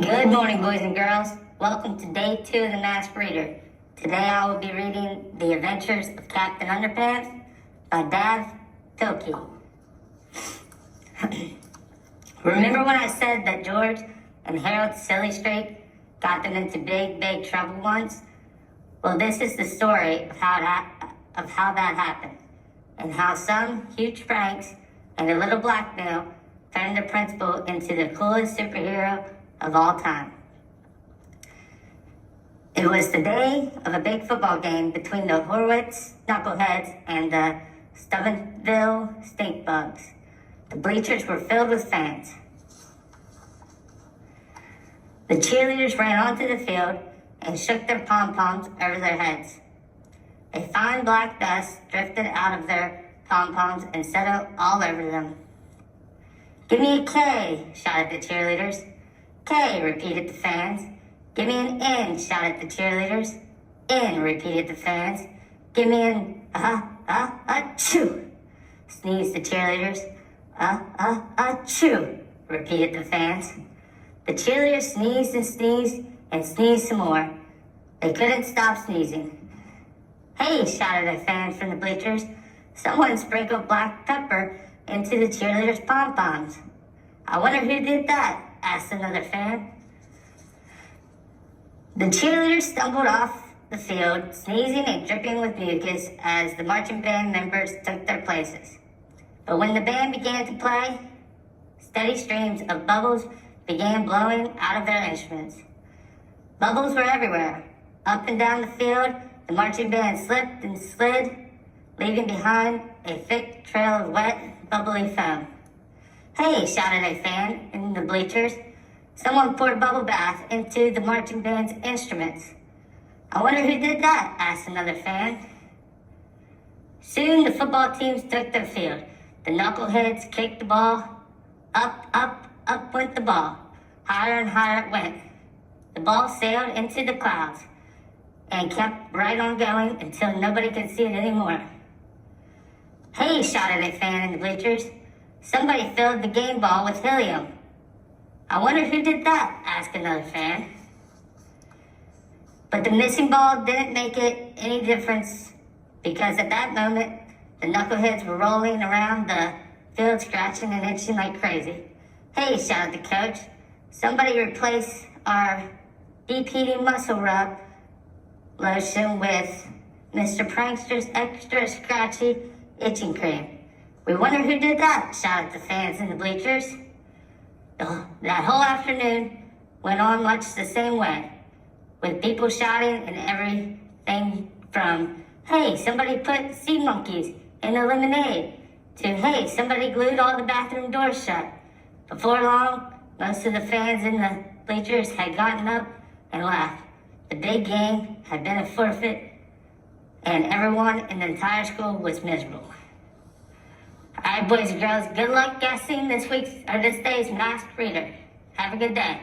Good morning, boys and girls. Welcome to day 2 of the Masked Reader. Today I will be reading The Adventures of Captain Underpants by Dav Pilkey. Remember when I said that George and Harold Silly Streak got them into big trouble once? Well, this is the story of how that happened, and how some huge pranks and a little blackmail turned the principal into the coolest superhero of all time. It was the day of a big football game between the Horwitz Knuckleheads and the Steubenville Stinkbugs. The bleachers were filled with fans. The cheerleaders ran onto the field and shook their pom-poms over their heads. A fine black dust drifted out of their pom-poms and settled all over them. "Give me a K," shouted the cheerleaders. "K," repeated the fans. "Give me an N," shouted the cheerleaders. "N," repeated the fans. "Give me an achoo," sneezed the cheerleaders. Achoo, repeated the fans. The cheerleaders sneezed and sneezed and sneezed some more. They couldn't stop sneezing. "Hey," shouted a fan from the bleachers. "Someone sprinkled black pepper into the cheerleaders' pom-poms." "I wonder who did that?" asked another fan. The cheerleaders stumbled off the field, sneezing and dripping with mucus as the marching band members took their places. But when the band began to play, steady streams of bubbles began blowing out of their instruments. Bubbles were everywhere. Up and down the field, the marching band slipped and slid, leaving behind a thick trail of wet, bubbly foam. "Hey," shouted a fan in the bleachers. "Someone poured bubble bath into the marching band's instruments." "I wonder who did that?" asked another fan. Soon the football teams took their field. The knuckleheads kicked the ball. Up went the ball. Higher and higher it went. The ball sailed into the clouds and kept right on going until nobody could see it anymore. "Hey," shouted a fan in the bleachers. "Somebody filled the game ball with helium." "I wonder who did that?" asked another fan. But the missing ball didn't make it any difference, because at that moment, the knuckleheads were rolling around the field, scratching and itching like crazy. "Hey," shouted the coach. "Somebody replace our deep heating muscle rub lotion with Mr. Prankster's extra scratchy itching cream." "We wonder who did that?" shouted the fans in the bleachers. That whole afternoon went on much the same way, with people shouting and everything from, "Hey, somebody put sea monkeys in the lemonade," to, "Hey, somebody glued all the bathroom doors shut." Before long, most of the fans in the bleachers had gotten up and left. The big game had been a forfeit, and everyone in the entire school was miserable. All right, boys and girls, good luck guessing this day's Masked Reader. Have a good day.